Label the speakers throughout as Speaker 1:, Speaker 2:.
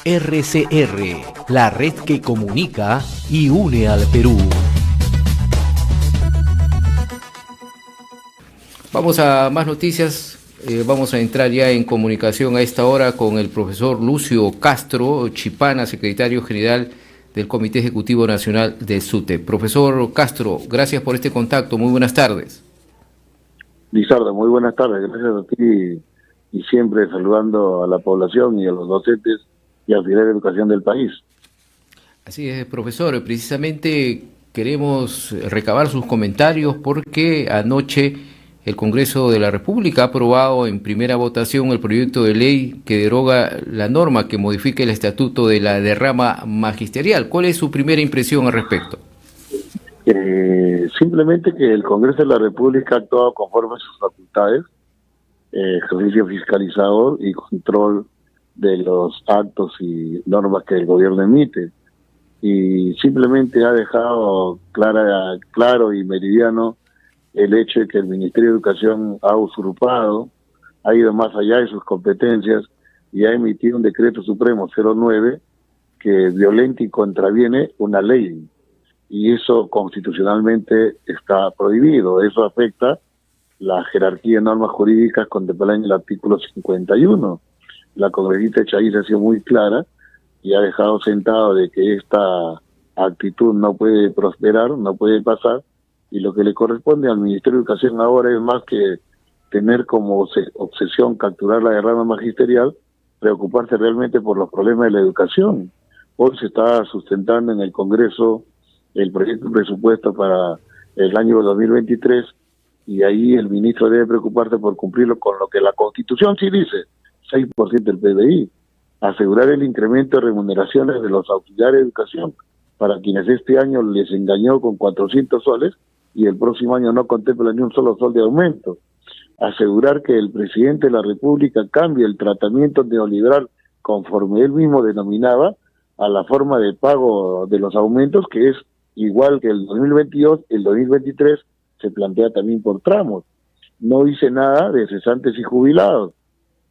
Speaker 1: RCR, la red que comunica y une al Perú. Vamos a más noticias. Vamos a entrar ya en comunicación a esta hora con el profesor Lucio Castro Chipana, secretario general del Comité Ejecutivo Nacional de SUTE. Profesor Castro, gracias por este contacto. Muy buenas tardes.
Speaker 2: Lizardo, muy buenas tardes. Gracias a ti y siempre saludando a la población y a los docentes y al Ministerio de Educación del país.
Speaker 1: Así es, profesor. Precisamente queremos recabar sus comentarios porque anoche el Congreso de la República ha aprobado en primera votación el proyecto de ley que deroga la norma que modifica el estatuto de la derrama magisterial. ¿Cuál es su primera impresión al respecto?
Speaker 2: Simplemente que el Congreso de la República ha actuado conforme a sus facultades, ejercicio fiscalizador y control de los actos y normas que el gobierno emite, y simplemente ha dejado claro y meridiano el hecho de que el Ministerio de Educación ha usurpado, ha ido más allá de sus competencias y ha emitido un decreto supremo 09 que violenta y contraviene una ley, y eso constitucionalmente está prohibido. Eso afecta la jerarquía de normas jurídicas contemplada en el artículo 51. La congresista Chaiza ha sido muy clara y ha dejado sentado de que esta actitud no puede prosperar, no puede pasar, y lo que le corresponde al Ministerio de Educación ahora es más que tener como obsesión capturar la derrama magisterial, preocuparse realmente por los problemas de la educación. Hoy se está sustentando en el Congreso el proyecto de presupuesto para el año 2023, y ahí el ministro debe preocuparse por cumplirlo con lo que la Constitución sí dice, 6% del PBI, asegurar el incremento de remuneraciones de los auxiliares de educación, para quienes este año les engañó con 400 soles y el próximo año no contempla ni un solo sol de aumento, asegurar que el presidente de la República cambie el tratamiento neoliberal conforme él mismo denominaba a la forma de pago de los aumentos, que es igual que el 2022, el 2023 se plantea también por tramos. No dice nada de cesantes y jubilados.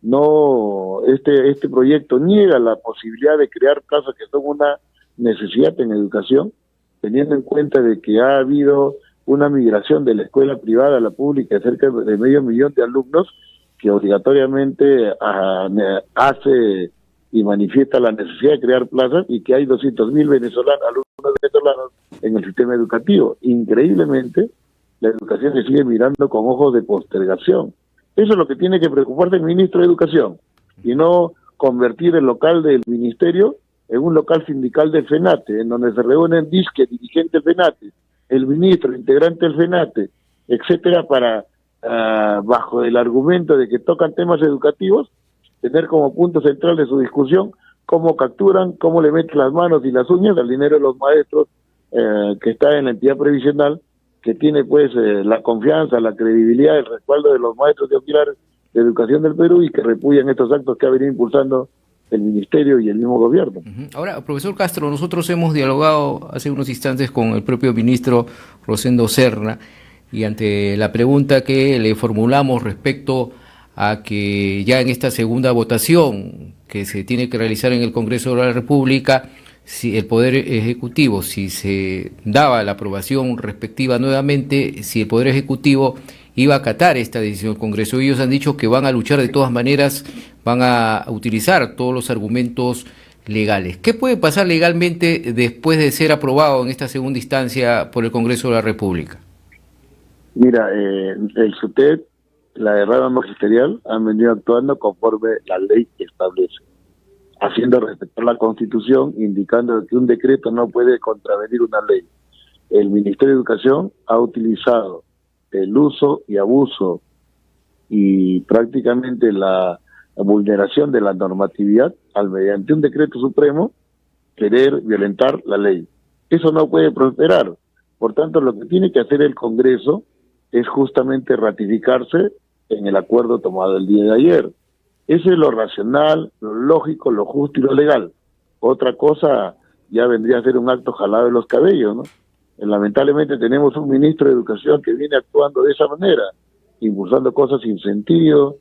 Speaker 2: No, este proyecto niega la posibilidad de crear plazas que son una necesidad en educación, teniendo en cuenta de que ha habido una migración de la escuela privada a la pública de cerca de 500,000 de alumnos, que obligatoriamente hace y manifiesta la necesidad de crear plazas, y que hay 200,000 alumnos venezolanos en el sistema educativo. Increíblemente, la educación se sigue mirando con ojos de postergación. Eso es lo que tiene que preocuparse el ministro de Educación, y no convertir el local del ministerio en un local sindical del FENATE, en donde se reúnen dirigentes del FENATE, el ministro, el integrante del FENATE, etcétera, para, bajo el argumento de que tocan temas educativos, tener como punto central de su discusión cómo capturan, cómo le meten las manos y las uñas al dinero de los maestros que está en la entidad previsional, que tiene pues la confianza, la credibilidad, el respaldo de los maestros y auxiliares de educación del Perú, y que repudian estos actos que ha venido impulsando el ministerio y el mismo gobierno.
Speaker 1: Ahora, profesor Castro, nosotros hemos dialogado hace unos instantes con el propio ministro Rosendo Serna, y ante la pregunta que le formulamos respecto a que ya en esta segunda votación que se tiene que realizar en el Congreso de la República, si el Poder Ejecutivo, si se daba la aprobación respectiva nuevamente, si el Poder Ejecutivo iba a acatar esta decisión del Congreso. Ellos han dicho que van a luchar de todas maneras, van a utilizar todos los argumentos legales. ¿Qué puede pasar legalmente después de ser aprobado en esta segunda instancia por el Congreso de la República?
Speaker 2: Mira, el SUTEP, la derrama magisterial, han venido actuando conforme la ley establece, haciendo respetar la Constitución, indicando que un decreto no puede contravenir una ley. El Ministerio de Educación ha utilizado el uso y abuso y prácticamente la vulneración de la normatividad al, mediante un decreto supremo, querer violentar la ley. Eso no puede prosperar. Por tanto, lo que tiene que hacer el Congreso es justamente ratificarse en el acuerdo tomado el día de ayer. Eso es lo racional, lo lógico, lo justo y lo legal. Otra cosa ya vendría a ser un acto jalado de los cabellos, ¿no? Lamentablemente tenemos un ministro de Educación que viene actuando de esa manera, impulsando cosas sin sentido,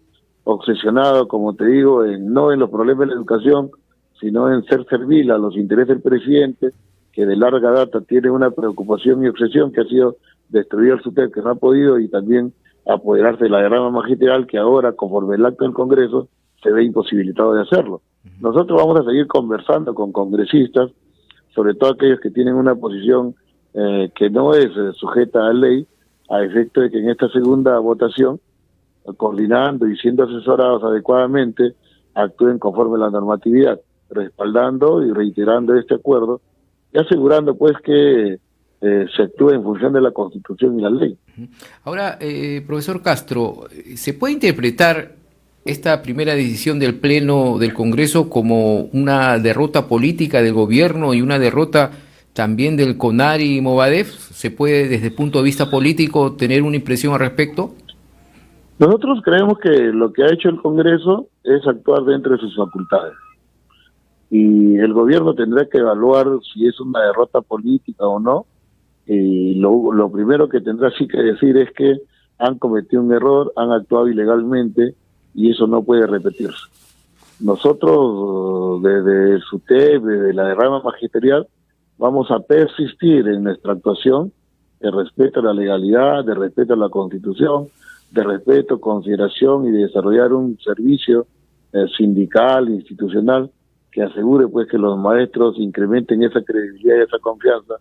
Speaker 2: obsesionado, como te digo, no en los problemas de la educación, sino en ser servil a los intereses del presidente, que de larga data tiene una preocupación y obsesión que ha sido destruir el SUTEP, que no ha podido, y también apoderarse de la derrama magisterial, que ahora, conforme el acto del Congreso, se ve imposibilitado de hacerlo. Nosotros vamos a seguir conversando con congresistas, sobre todo aquellos que tienen una posición que no es sujeta a ley, a efecto de que en esta segunda votación, coordinando y siendo asesorados adecuadamente, actúen conforme a la normatividad, respaldando y reiterando este acuerdo y asegurando pues que se actúe en función de la Constitución y la ley.
Speaker 1: Ahora, profesor Castro, ¿se puede interpretar esta primera decisión del Pleno del Congreso como una derrota política del gobierno y una derrota también del CONARI y Movadef? ¿Se puede, desde el punto de vista político, tener una impresión al respecto?
Speaker 2: Nosotros creemos que lo que ha hecho el Congreso es actuar dentro de sus facultades. Y el gobierno tendrá que evaluar si es una derrota política o no. Y lo primero que tendrá sí que decir es que han cometido un error, han actuado ilegalmente y eso no puede repetirse. Nosotros, desde el SUTEP, desde la derrama magisterial, vamos a persistir en nuestra actuación de respeto a la legalidad, de respeto a la Constitución, de respeto, consideración y de desarrollar un servicio sindical, institucional, que asegure pues que los maestros incrementen esa credibilidad y esa confianza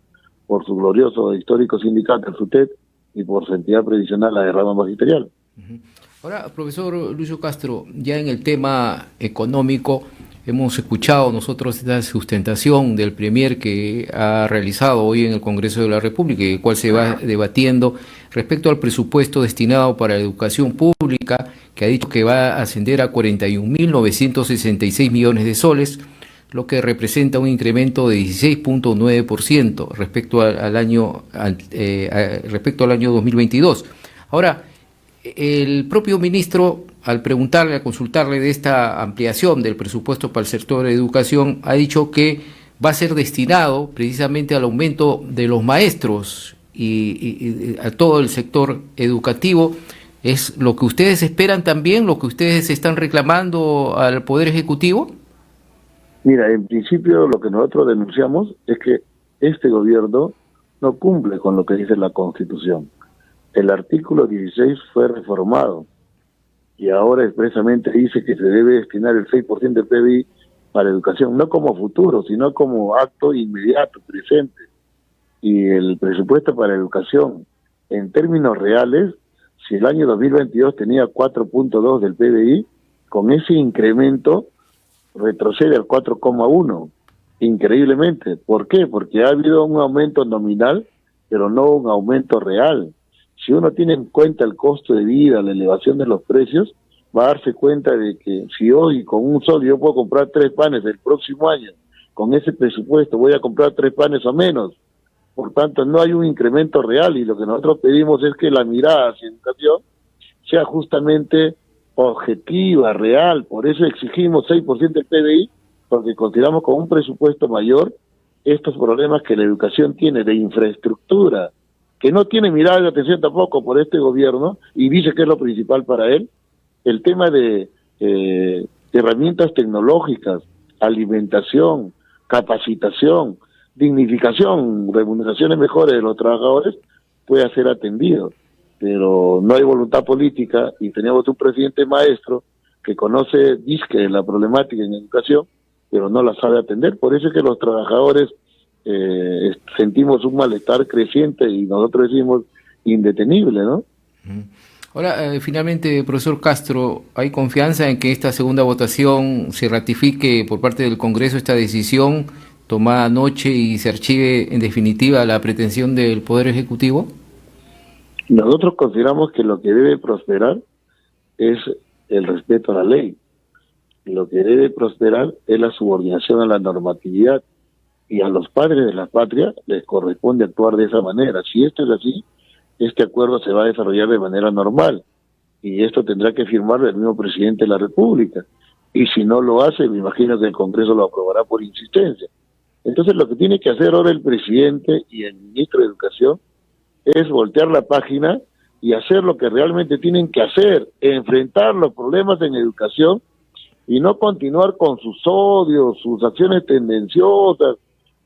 Speaker 2: por su glorioso histórico sindicato, el SUTEP, y por su entidad previsional, la derrama magisterial.
Speaker 1: Ahora, profesor Lucio Castro, ya en el tema económico, hemos escuchado nosotros esta sustentación del Premier que ha realizado hoy en el Congreso de la República, el cual se va debatiendo respecto al presupuesto destinado para la educación pública, que ha dicho que va a ascender a 41.966 millones de soles, lo que representa un incremento de 16.9% respecto al año 2022. Ahora, el propio ministro, al preguntarle, a consultarle de esta ampliación del presupuesto para el sector de educación, ha dicho que va a ser destinado precisamente al aumento de los maestros y a todo el sector educativo. ¿Es lo que ustedes esperan también, lo que ustedes están reclamando al Poder Ejecutivo?
Speaker 2: Mira, en principio lo que nosotros denunciamos es que este gobierno no cumple con lo que dice la Constitución. El artículo 16 fue reformado y ahora expresamente dice que se debe destinar el 6% del PBI para educación, no como futuro, sino como acto inmediato, presente. Y el presupuesto para educación, en términos reales, si el año 2022 tenía 4.2 del PBI, con ese incremento retrocede al 4,1, increíblemente. ¿Por qué? Porque ha habido un aumento nominal, pero no un aumento real. Si uno tiene en cuenta el costo de vida, la elevación de los precios, va a darse cuenta de que si hoy con un sol yo puedo comprar 3 panes el próximo año, con ese presupuesto voy a comprar 3 panes o menos. Por tanto, no hay un incremento real y lo que nosotros pedimos es que la mirada hacia educación sea justamente objetiva, real. Por eso exigimos 6% del PBI, porque consideramos con un presupuesto mayor estos problemas que la educación tiene de infraestructura, que no tiene mirada de atención tampoco por este gobierno, y dice que es lo principal para él, el tema de herramientas tecnológicas, alimentación, capacitación, dignificación, remuneraciones mejores de los trabajadores, puede ser atendido. Pero no hay voluntad política y tenemos un presidente maestro que conoce, disque la problemática en educación, pero no la sabe atender. Por eso es que los trabajadores sentimos un malestar creciente y nosotros decimos indetenible, ¿no?
Speaker 1: Ahora, finalmente, profesor Castro, ¿hay confianza en que esta segunda votación se ratifique por parte del Congreso esta decisión tomada anoche y se archive en definitiva la pretensión del Poder Ejecutivo?
Speaker 2: Nosotros consideramos que lo que debe prosperar es el respeto a la ley. Lo que debe prosperar es la subordinación a la normatividad. Y a los padres de la patria les corresponde actuar de esa manera. Si esto es así, este acuerdo se va a desarrollar de manera normal. Y esto tendrá que firmar el mismo presidente de la República. Y si no lo hace, me imagino que el Congreso lo aprobará por insistencia. Entonces lo que tiene que hacer ahora el presidente y el ministro de Educación es voltear la página y hacer lo que realmente tienen que hacer, enfrentar los problemas en educación y no continuar con sus odios, sus acciones tendenciosas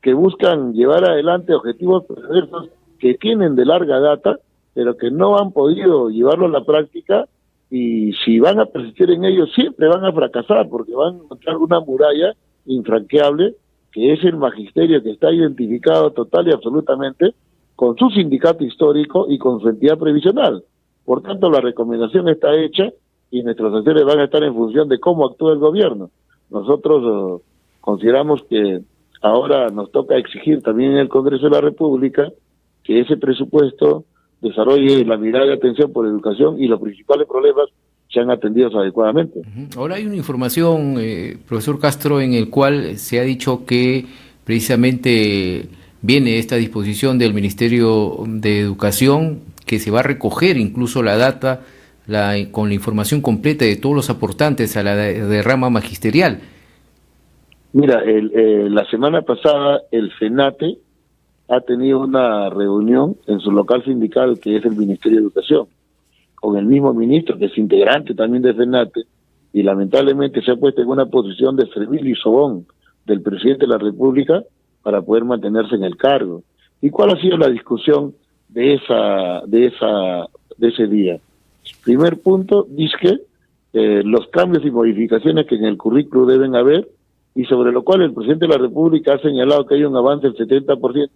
Speaker 2: que buscan llevar adelante objetivos perversos que tienen de larga data, pero que no han podido llevarlo a la práctica, y si van a persistir en ello siempre van a fracasar, porque van a encontrar una muralla infranqueable, que es el magisterio, que está identificado total y absolutamente con su sindicato histórico y con su entidad previsional. Por tanto, la recomendación está hecha y nuestras acciones van a estar en función de cómo actúa el gobierno. Nosotros consideramos que ahora nos toca exigir también en el Congreso de la República que ese presupuesto desarrolle la mirada de atención por educación y los principales problemas sean atendidos adecuadamente.
Speaker 1: Ahora hay una información, profesor Castro, en el cual se ha dicho que precisamente viene esta disposición del Ministerio de Educación, que se va a recoger incluso la data con la información completa de todos los aportantes a la derrama magisterial.
Speaker 2: Mira, la semana pasada el FENATE ha tenido una reunión en su local sindical, que es el Ministerio de Educación, con el mismo ministro, que es integrante también de FENATE, y lamentablemente se ha puesto en una posición de servil y sobón del presidente de la República para poder mantenerse en el cargo. ¿Y cuál ha sido la discusión de ese día? Primer punto, dice que los cambios y modificaciones que en el currículo deben haber, y sobre lo cual el presidente de la República ha señalado que hay un avance del 70%,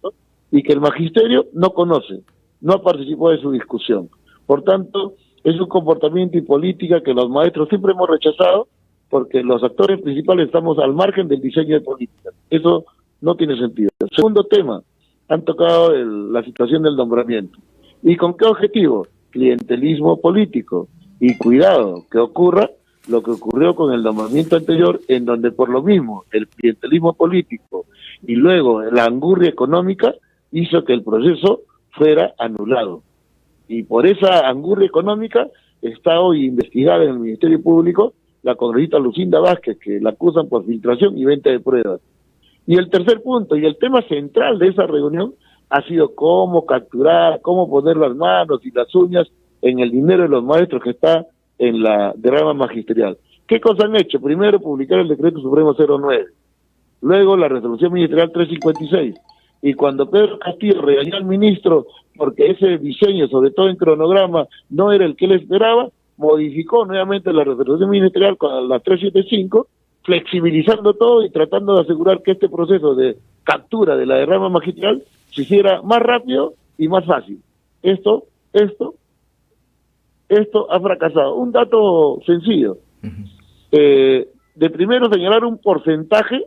Speaker 2: y que el magisterio no conoce, no ha participado de su discusión. Por tanto, es un comportamiento y política que los maestros siempre hemos rechazado, porque los actores principales estamos al margen del diseño de políticas. Eso no tiene sentido. Segundo tema, han tocado la situación del nombramiento. ¿Y con qué objetivo? Clientelismo político. Y cuidado, que ocurra lo que ocurrió con el nombramiento anterior, en donde por lo mismo el clientelismo político y luego la angurria económica hizo que el proceso fuera anulado. Y por esa angurria económica está hoy investigada en el Ministerio Público la congresista Lucinda Vázquez, que la acusan por filtración y venta de pruebas. Y el tercer punto, y el tema central de esa reunión, ha sido cómo capturar, cómo poner las manos y las uñas en el dinero de los maestros que está en la derrama magisterial. ¿Qué cosas han hecho? Primero, publicar el Decreto Supremo 09, luego la Resolución Ministerial 356, y cuando Pedro Castillo regañó al ministro porque ese diseño, sobre todo en cronograma, no era el que él esperaba, modificó nuevamente la Resolución Ministerial con la 375, flexibilizando todo y tratando de asegurar que este proceso de captura de la derrama magisterial se hiciera más rápido y más fácil. Esto ha fracasado. Un dato sencillo. De primero señalar un porcentaje,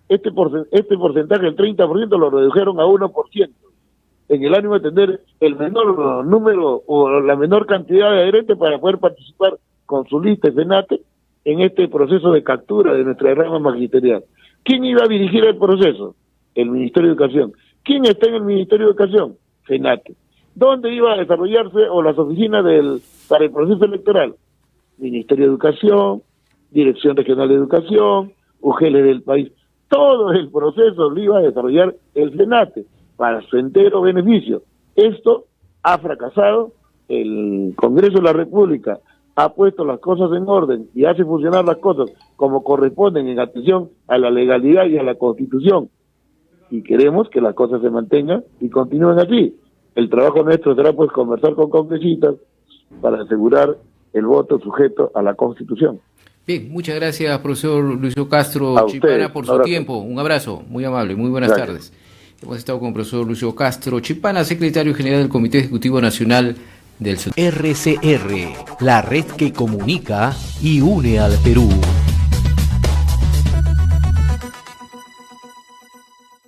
Speaker 2: este porcentaje, el 30%, lo redujeron a 1%, en el ánimo de tener el menor número o la menor cantidad de adherentes para poder participar con su lista de FENATE en este proceso de captura de nuestra derrama magisterial. ¿Quién iba a dirigir el proceso? El Ministerio de Educación. ¿Quién está en el Ministerio de Educación? FENATE. ¿Dónde iba a desarrollarse o las oficinas para el proceso electoral? Ministerio de Educación, Dirección Regional de Educación, UGL del país. Todo el proceso lo iba a desarrollar el FENATE para su entero beneficio. Esto ha fracasado. El Congreso de la República ha puesto las cosas en orden y hace funcionar las cosas como corresponden en atención a la legalidad y a la Constitución. Y queremos que las cosas se mantengan y continúen así. El trabajo nuestro será pues conversar con congresistas para asegurar el voto sujeto a la Constitución.
Speaker 1: Bien, muchas gracias, profesor Lucio Castro Chipana, por su tiempo. Un abrazo, muy amable, muy buenas tardes. Hemos estado con el profesor Lucio Castro Chipana, secretario general del Comité Ejecutivo Nacional del
Speaker 3: RCR, la red que comunica y une al Perú.